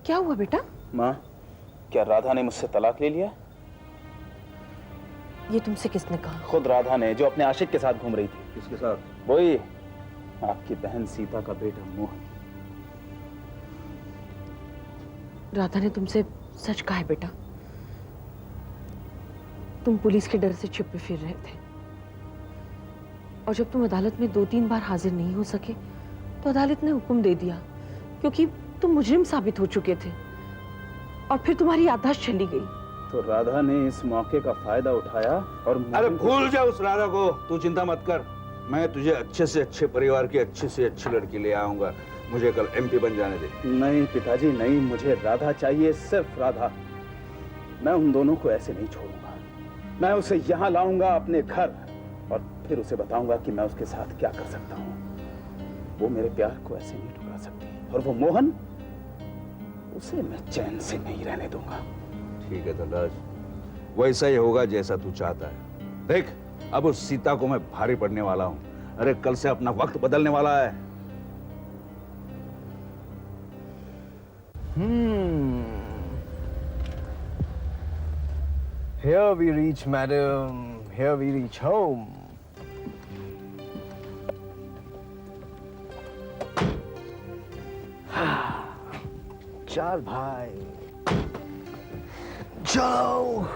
क्या हुआ बेटा? माँ, क्या राधा ने मुझसे तलाक ले लिया? ये तुमसे किसने कहा? खुद राधा ने, जो अपने आशिक के साथ घूम रही थी। किसके साथ? वही आपकी बहन सीता का बेटा मोहन। राधा ने तुमसे सच कहा है बेटा। तुम पुलिस के डर से छिपे फिर रहे थे, और जब तुम अदालत में 2-3 बार हाजिर नहीं हो सके तो अदालत ने हुक्म दे दिया, क्योंकि तुम मुजरिम साबित हो चुके थे और फिर तुम्हारी याददाश्त चली गई। तो राधा ने इस मौके का फायदा उठाया और अरे भूल जा उस राधा को, तू चिंता मत कर। मैं तुझे अच्छे से अच्छे परिवार की अच्छी से अच्छी लड़की ले आऊंगा। मुझे कल एमपी बन जाने दे। नहीं पिताजी नहीं, मुझे राधा चाहिए, सिर्फ राधा। मैं उन दोनों को ऐसे नहीं छोड़ूंगा। मैं उसे यहाँ लाऊंगा अपने घर, और फिर उसे बताऊंगा कि मैं उसके साथ क्या कर सकता हूँ। वो मेरे प्यार को ऐसे नहीं ठुकरा सकती, और वो मोहन, उसे मैं चैन से नहीं रहने दूंगा। ठीक है धनराज, वैसा ही होगा जैसा तू चाहता है। देख, अब उस सीता को मैं भारी पड़ने वाला हूँ। अरे कल से अपना वक्त बदलने वाला है। Here we reach, madam. Here we reach home. चल भाई, चलो।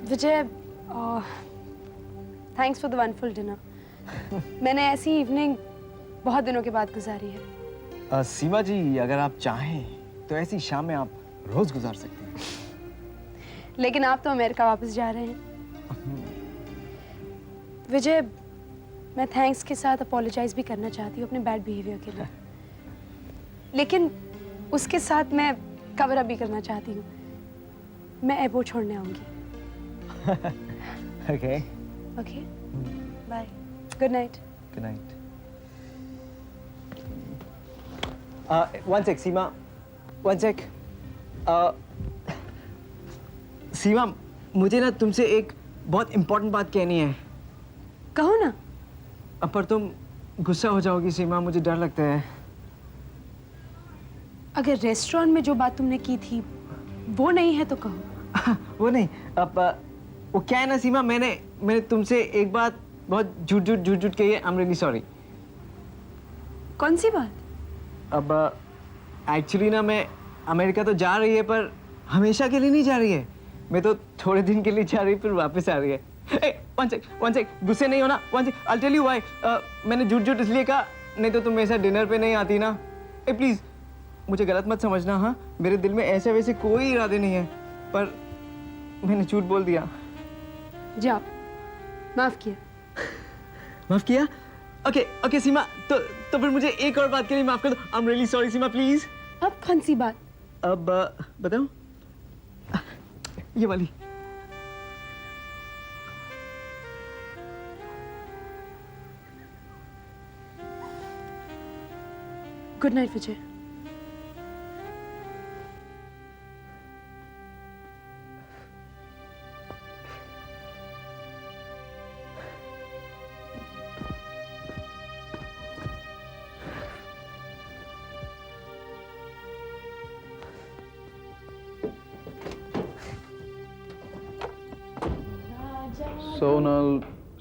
Vijay, thanks for the wonderful dinner. मैंने ऐसी इवनिंग बहुत दिनों के बाद गुजारी है। सीमा जी, अगर आप चाहें तो ऐसी शाम में आप रोज गुजार सकते हैं। लेकिन आप तो अमेरिका वापस जा रहे हैं। विजय, मैं थैंक्स के साथ अपोलोजाइज भी करना चाहती हूँ अपने बैड बिहेवियर के लिए, लेकिन उसके साथ मैं कवर अप भी करना चाहती हूँ। मैं एबो छोड़ने आऊंगी। Okay okay, bye, good night. Good night. One sec Seema, one sec. Seema, मुझे ना तुमसे एक बहुत इंपॉर्टेंट बात कहनी है। कहो ना। पर तुम गुस्सा हो जाओगी सीमा, मुझे डर लगता है। अगर रेस्टोरेंट में जो बात तुमने की थी वो नहीं है तो कहो। वो नहीं, अब वो क्या है ना सीमा, मैंने तुमसे एक बात बहुत झूठ कही है। I am really sorry. कौन सी बात? अब एक्चुअली ना, मैं अमेरिका तो जा रही है, पर हमेशा के लिए नहीं जा रही है। मैं तो थोड़े दिन के लिए जा रही है, फिर वापस आ रही है। वन सेक, गुस्से नहीं होना। One sec, I'll tell you why। मैंने झूठ इसलिए कहा, नहीं तो तुम मेरे साथ डिनर पे नहीं आती ना। प्लीज मुझे गलत मत समझना। हाँ, मेरे दिल में ऐसे वैसे कोई इरादे नहीं है, पर मैंने झूठ बोल दिया। जाओ, माफ किया। माफ किया? ओके सीमा, तो फिर मुझे एक और बात के लिए माफ कर दो। I am really sorry Seema, please. अब कौन सी बात? अब बताओ, ये वाली। गुड नाइट विजय।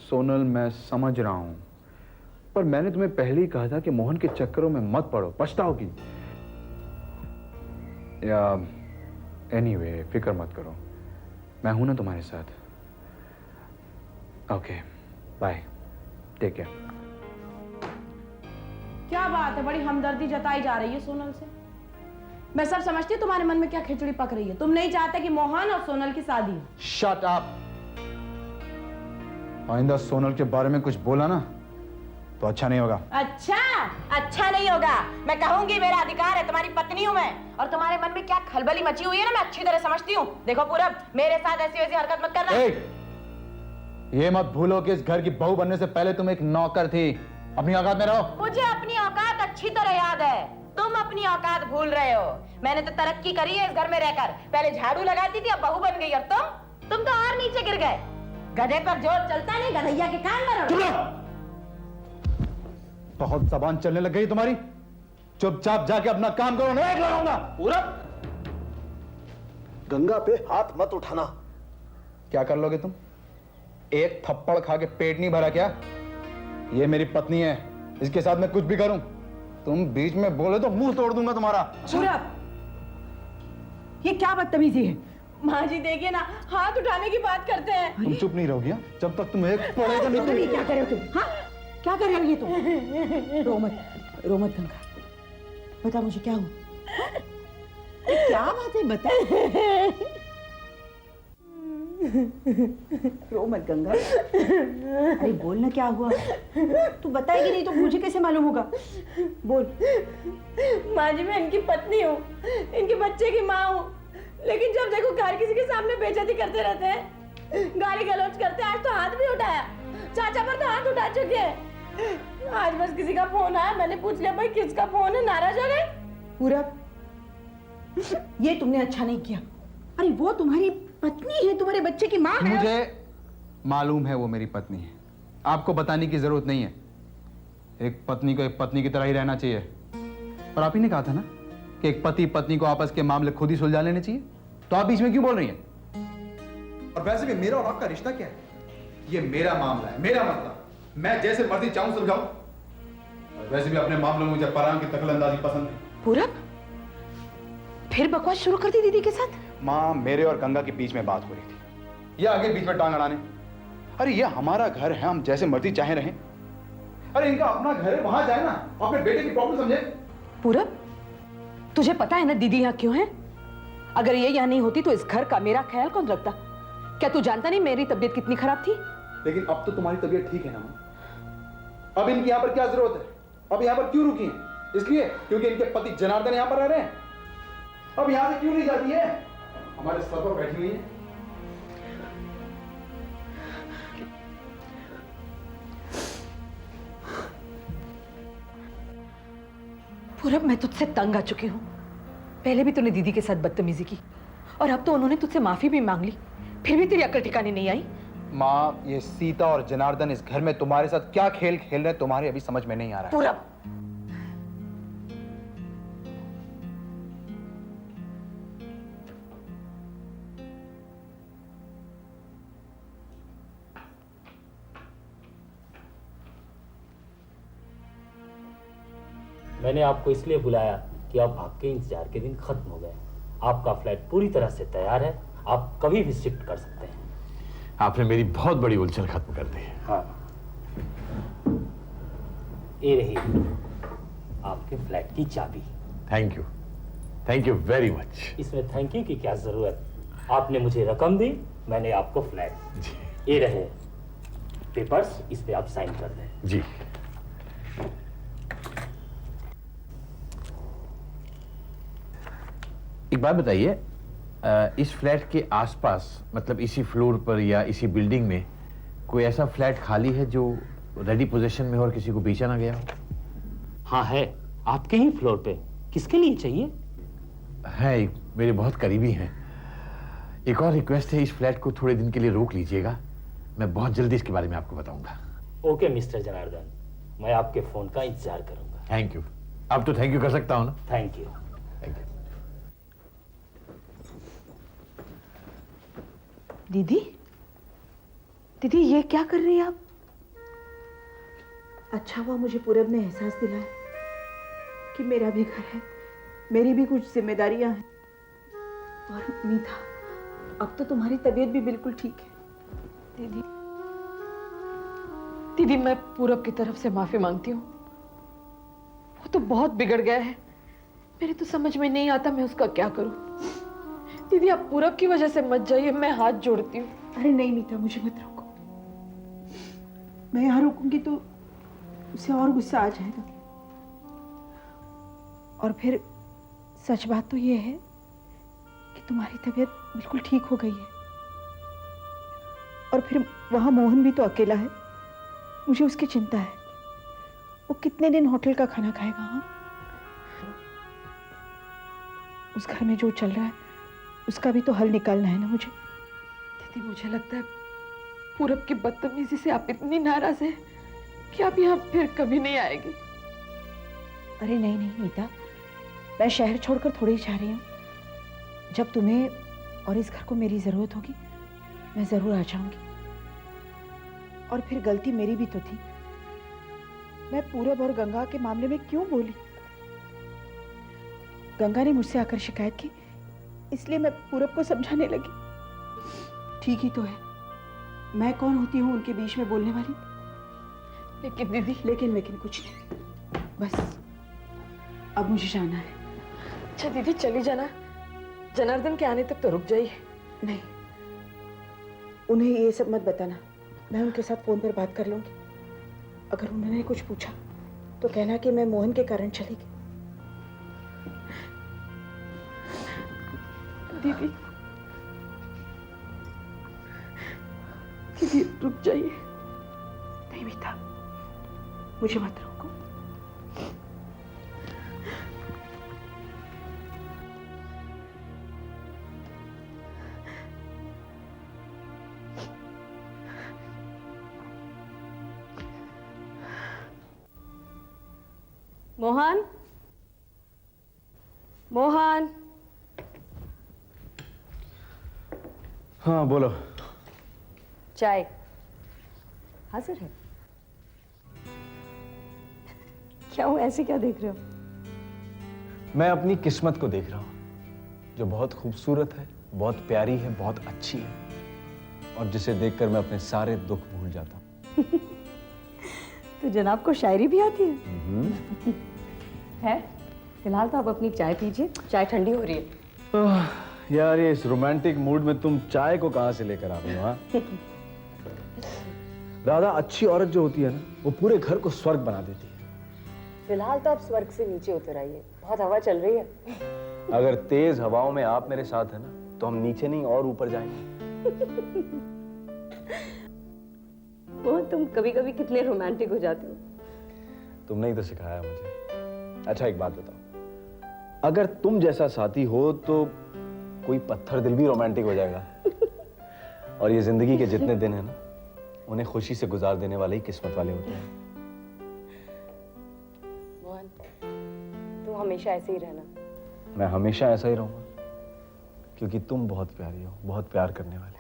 सोनल, मैं समझ रहा हूं, पर मैंने तुम्हें पहले ही कहा था कि मोहन के चक्करों में मत पड़ो, पछताओगी। या एनीवे, फिक्र मत करो, मैं हूं ना तुम्हारे साथ। Okay, bye, take care. क्या बात है, बड़ी हमदर्दी जताई जा रही है सोनल से। मैं सब समझती हूँ तुम्हारे मन में क्या खिचड़ी पक रही है। तुम नहीं चाहते कि मोहन और सोनल की शादी हो। Shut up. आइंदा सोनल के बारे में कुछ बोला ना तो अच्छा नहीं होगा। अच्छा नहीं होगा। मैं कहूंगी, मेरा अधिकार है, तुम्हारी पत्नी हूं मैं। और तुम्हारे मन में क्या खलबली मची हुई है ना, मैं अच्छी तरह समझती हूँ। देखो पूरब, मेरे साथ ऐसी वैसी हरकत मत करना। ये मत भूलो कि इस घर की बहू बनने से पहले तुम एक नौकर थी। अपनी औकात में रहो। मुझे अपनी औकात अच्छी तरह याद है, तुम अपनी औकात भूल रहे हो। मैंने तो तरक्की करी है इस घर में रहकर। पहले झाड़ू लगाती थी, अब बहू बन गई। और तुम तो और नीचे गिर गए। गधे पर जोर चलता नहीं, गधैया के कान में रहो। बहुत जबान चलने लग गई तुम्हारी। चुपचाप जाके अपना काम करो, नहीं लगाऊंगा। पूरा गंगा पे हाथ मत उठाना। क्या कर लोगे तुम? एक थप्पड़ खा के पेट नहीं भरा क्या? ये मेरी पत्नी है, इसके साथ मैं कुछ भी करूं, तुम बीच में बोले तो मुंह तोड़ दूंगा तुम्हारा। पूरब, ये क्या बदतमीजी है? माँ जी देखिए ना, हाथ उठाने की बात करते हैं। तुम चुप नहीं रहोगी हाँ? जब तक तुम एक पड़ेगा नहीं। ये क्या कर रहे हो तुम? हाँ, क्या कर रहे हो ये तुम? रो मत गंगा, बता मुझे क्या हुआ? ये क्या बात है, बता। रो मत गंगा, अरे बोल ना क्या हुआ। तू बताएगी नहीं तो मुझे कैसे मालूम होगा? बोल। माँ जी, मैं इनकी पत्नी हूँ, इनके बच्चे की माँ हूँ, लेकिन जब देखो घर किसी के सामने बेइज्जती करते रहते हैं, गाली गलौज करते हैं। आज तो हाथ भी उठाया, चाचा पर तो हाथ उठा चुके हैं। आज बस किसी का फोन आया, मैंने पूछ लिया भाई किसका फोन है, नाराज हो गए। पूरब, ये तुमने अच्छा नहीं किया। अरे वो तुम्हारी पत्नी है, तुम्हारे बच्चे की माँ है। मुझे मालूम है वो मेरी पत्नी है, आपको बताने की जरूरत नहीं है। एक पत्नी को एक पत्नी की तरह ही रहना चाहिए। और आप ही ने कहा था ना कि एक पति पत्नी को आपस के मामले खुद ही सुलझा लेने चाहिए, तो आप बीच में क्यों बोल रही हैं? और वैसे भी मेरा और आपका रिश्ता क्या है? ये मेरा मामला है, मेरा मसला, मैं जैसे मर्जी चाहूं सुलझाऊं। और वैसे भी अपने मामलों में मुझे परांग की दखलंदाजी पसंद है। पूरब, फिर बकवास शुरू कर दी दीदी के साथ? माँ, मेरे और गंगा के बीच में बात हो रही थी, ये आगे बीच में टांग अड़ाने। अरे ये हमारा घर है, हम जैसे मर्जी चाहे रहें। अरे इनका अपना घर है, वहां जाए ना, अपने बेटे की प्रॉब्लम समझे। पूरब, तुझे पता है ना दीदी यहाँ क्यों है? अगर ये यहाँ नहीं होती तो इस घर का मेरा ख्याल कौन रखता? क्या तू जानता नहीं मेरी तबीयत कितनी खराब थी? लेकिन अब तो तुम्हारी तबीयत ठीक है ना माँ? अब इनकी यहाँ पर क्या जरूरत है? अब यहाँ पर क्यों रुकी हैं? इसलिए क्योंकि इनके पति जनार्दन यहाँ पर रह रहे हैं। अब यहाँ से क्यों नहीं जाती है? हमारे सर पर बैठी हुई है। पूरब, मैं तुझसे तंग आ चुकी हूँ। पहले भी तूने दीदी के साथ बदतमीजी की और अब तो उन्होंने तुझसे माफी भी मांग ली, फिर भी तेरी अक्ल ठिकाने नहीं आई। माँ, ये सीता और जनार्दन इस घर में तुम्हारे साथ क्या खेल खेल रहे हैं तुम्हारे अभी समझ में नहीं आ रहा है। पूरब, मैंने आपको इसलिए बुलाया कि अब आपके इंतजार के दिन खत्म हो गए। आपका फ्लैट पूरी तरह से तैयार है, आप कभी भी शिफ्ट कर सकते हैं। आपने मेरी बहुत बड़ी उलझन खत्म कर दी। हाँ, ये रही आपके फ्लैट की चाबी। Thank you very much. इसमें थैंक यू की क्या जरूरत, आपने मुझे रकम दी, मैंने आपको फ्लैट। ये रहे पेपर्स, इस पे आप साइन कर दें। जी। एक बात बताइए, इस फ्लैट के आसपास, मतलब इसी फ्लोर पर या इसी बिल्डिंग में कोई ऐसा फ्लैट खाली है जो रेडी पोजीशन में हो और किसी को बेचा ना गया हो? हाँ है, आपके ही फ्लोर पे। किसके लिए चाहिए? है, मेरे बहुत करीबी हैं। एक और रिक्वेस्ट है, इस फ्लैट को थोड़े दिन के लिए रोक लीजिएगा, मैं बहुत जल्दी इसके बारे में आपको बताऊंगा। ओके मिस्टर जनार्दन, मैं आपके फोन का इंतजार करूंगा। Thank you. अब तो थैंक यू कर सकता हूँ ना? Thank you. दीदी, दीदी ये क्या कर रही हैं आप? अच्छा हुआ मुझे पूरब ने एहसास दिलाया कि मेरा भी घर है, मेरी भी कुछ जिम्मेदारियां हैं। और मीता, अब तो तुम्हारी तबीयत भी बिल्कुल ठीक है। दीदी, दीदी मैं पूरब की तरफ से माफी मांगती हूँ। वो तो बहुत बिगड़ गया है, मेरे तो समझ में नहीं आता मैं उसका क्या करूँ। दीदी आप पूरब की वजह से मत जाइए, मैं हाथ जोड़ती हूँ। अरे नहीं मीता, मुझे मत रोको। मैं यहाँ रुकूंगी तो उसे और गुस्सा आ जाएगा। और फिर सच बात तो ये है कि तुम्हारी तबीयत बिल्कुल ठीक हो गई है। और फिर वहां मोहन भी तो अकेला है, मुझे उसकी चिंता है। वो कितने दिन होटल का खाना खाएगा? हाँ, उस घर में जो चल रहा है उसका भी तो हल निकालना है ना मुझे। दीदी मुझे लगता है पूरब की बदतमीजी से आप इतनी नाराज हैं कि आप यहाँ फिर कभी नहीं आएगी। अरे नहीं नहीं मीता, मैं शहर छोड़कर थोड़ी ही जा रही हूँ। जब तुम्हें और इस घर को मेरी जरूरत होगी मैं जरूर आ जाऊंगी। और फिर गलती मेरी भी तो थी, मैं पूरब और गंगा के मामले में क्यों बोली? गंगा ने मुझसे आकर शिकायत की, इसलिए मैं पूरब को समझाने लगी। ठीक ही तो है, मैं कौन होती हूँ उनके बीच में बोलने वाली? लेकिन दीदी, लेकिन कुछ नहीं, बस अब मुझे जाना है। अच्छा दीदी चली जाना, जनार्दन के आने तक तो रुक जाइए। नहीं, उन्हें ये सब मत बताना, मैं उनके साथ फोन पर बात कर लूंगी। अगर उन्होंने कुछ पूछा तो कहना कि मैं मोहन के कारण चली गई। दीदी दीदी रुक जाइए। नहीं मीता, मुझे मत रोको। मोहन, मोहन। हाँ बोलो। चाय हाजिर है। क्या हुआ, ऐसे क्या देख रहे हो? मैं अपनी किस्मत को देख रहा हूँ, जो बहुत खूबसूरत है, बहुत प्यारी है, बहुत अच्छी है, और जिसे देखकर मैं अपने सारे दुख भूल जाता हूँ। तो जनाब को शायरी भी आती है? है? फिलहाल तो आप अपनी चाय पीजिए, चाय ठंडी हो रही है। यार ये इस रोमांटिक मूड में तुम चाय को कहां से लेकर आ रही हो? हाँ राधा, अच्छी औरत जो होती है ना, वो पूरे घर को स्वर्ग बना देती है। फिलहाल तो आप स्वर्ग से नीचे उतर आइए, बहुत हवा चल रही है। अगर तेज हवाओं में आप मेरे साथ है ना, तो हम नीचे नहीं और ऊपर जाएंगे। वो तुम कभी कभी कितने रोमांटिक हो जाते हो। तुमने ही तो सिखाया मुझे। अच्छा एक बात बताओ, अगर तुम जैसा साथी हो तो कोई पत्थर दिल भी रोमांटिक हो जाएगा। और ये जिंदगी के जितने दिन है ना, उन्हें खुशी से गुजार देने वाले ही किस्मत वाले होते हैं। मोहन, तुम हमेशा ऐसे ही रहना। मैं हमेशा ऐसा ही रहूंगा, क्योंकि तुम बहुत प्यारी हो, बहुत प्यार करने वाली।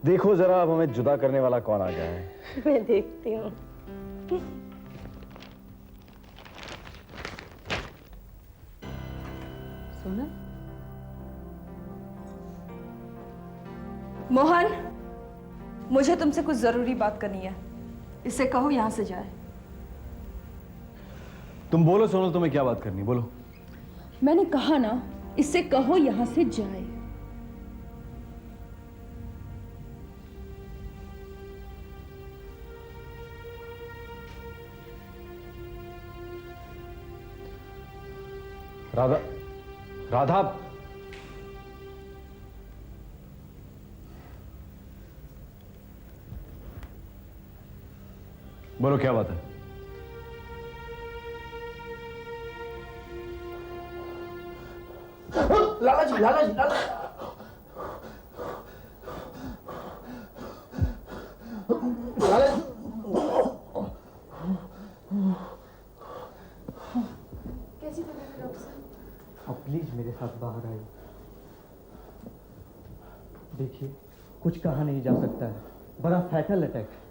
देखो जरा अब हमें जुदा करने वाला कौन आ गया है। मैं देखती हूँ। सोनल, मोहन, मुझे तुमसे कुछ जरूरी बात करनी है, इससे कहो यहां से जाए। तुम बोलो सोनल, तुम्हें क्या बात करनी, बोलो। मैंने कहा ना, इससे कहो यहां से जाए। राधा, राधा, बोलो क्या बात है? लाला जी, लाला जी, लाला। लाला जी। कैसी तबीयत है डॉक्टर साहब? आप प्लीज मेरे साथ बाहर आइए। देखिए, कुछ कहा नहीं जा सकता है, बड़ा फैटल अटैक है।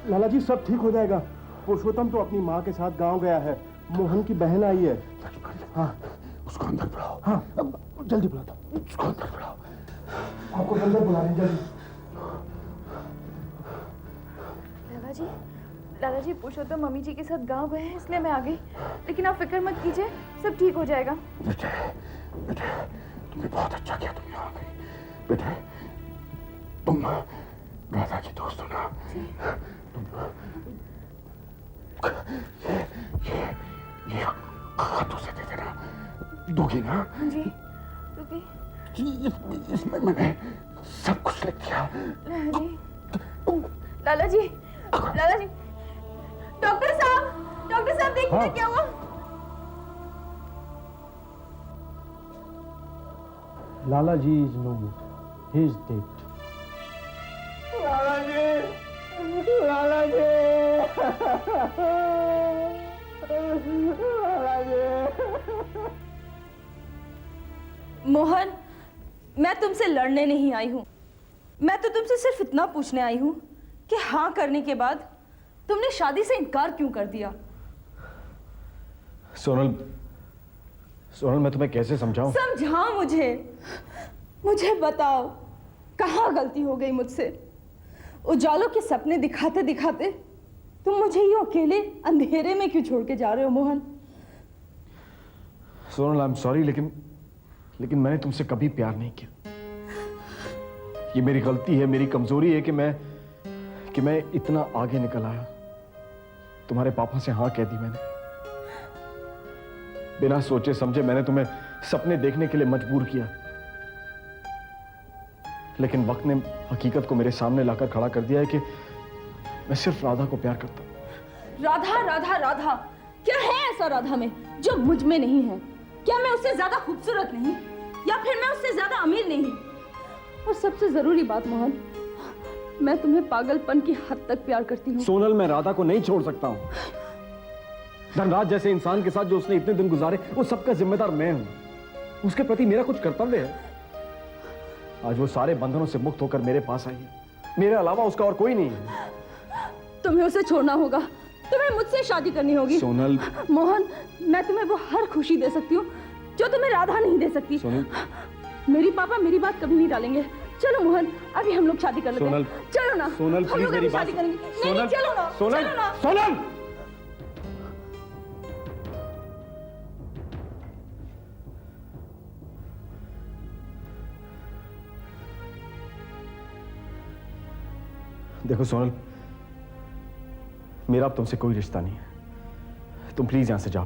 लाला जी सब ठीक हो जाएगा। पुरुषोत्तम तो अपनी माँ के साथ गांव गया है, मोहन की बहन आई है। हाँ उसको अंदर बुलाओ। हाँ अब जल्दी बुला दो, उसको अंदर बुलाओ। आपको अंदर बुला रहे हैं, जल्दी। दादाजी पुरुषोत्तम मम्मी जी के साथ गांव गए हैं, इसलिए मैं आ गई। लेकिन आप फिक्र मत कीजिए, सब ठीक हो जाएगा। बेटे, बेटे, तुमने बहुत अच्छा किया, तुम यहाँ आ गई। बेटे, तुम राधा की दोस्त हो ना? तुम ये खत उसे दे देना, दोगी ना? जी, दोगी। इसमें मैंने सब कुछ लिख दिया। लाला जी, लाला जी, डॉक्टर साहब देखिए। हाँ। क्या हुआ? Lala ji is no more, he is dead. Lala ji, Lala ji. Mohan, मैं तुमसे लड़ने नहीं आई हूँ। मैं तो तुमसे सिर्फ इतना पूछने आई हूँ कि हाँ करने के बाद तुमने शादी से इनकार क्यों कर दिया? सोनल, सोनल मैं तुम्हें कैसे समझाऊं? समझाओ मुझे बताओ, कहाँ गलती हो गई मुझसे? उजालों के सपने दिखाते दिखाते तुम मुझे यूं अकेले अंधेरे में क्यों छोड़ के जा रहे हो Mohan? Sonal, I am sorry, लेकिन मैंने तुमसे कभी प्यार नहीं किया। ये मेरी गलती है, मेरी कमजोरी है कि मैं इतना आगे निकल आया। तुम्हारे पापा से हाँ कह दी मैंने, बिना सोचे समझे मैंने तुम्हें सपने देखने के लिए मजबूर किया। लेकिन वक्त ने हकीकत को मेरे सामने लाकर खड़ा कर दिया है कि मैं सिर्फ राधा को प्यार करता हूं। राधा राधा राधा, क्या है ऐसा राधा में जो मुझ में नहीं है? क्या मैं उससे ज्यादा खूबसूरत नहीं, या फिर मैं उससे ज्यादा अमीर नहीं? और सबसे जरूरी बात मोहन, मैं तुम्हें पागलपन की हद तक प्यार करती हूँ। सोनल, मैं राधा को नहीं छोड़ सकता हूं। धनराज जैसे इंसान के साथ जो उसने इतने दिन गुजारे, वो सबका जिम्मेदार मैं हूं। उसके प्रति मेरा कुछ कर्तव्य है। आज वो सारे बंधनों से मुक्त होकर मेरे पास आई है। मेरे अलावा उसका और कोई नहीं है। तुम्हें उसे छोड़ना होगा, तुम्हें मुझसे शादी करनी होगी। सोनल, मोहन, मैं तुम्हें वो हर खुशी दे सकती हूँ जो तुम्हें राधा नहीं दे सकती। सोनल, मेरी पापा मेरी बात कभी नहीं टालेंगे। चलो मोहन, अभी हम लोग शादी कर लेते हैं। चलो ना सोनल, हम लोग मेरी अभी बात शादी करेंगे। नहीं, नहीं, चलो ना, सोनल, चलो ना। सोनल। देखो सोनल, मेरा अब तुमसे कोई रिश्ता नहीं है। तुम प्लीज यहां से जाओ।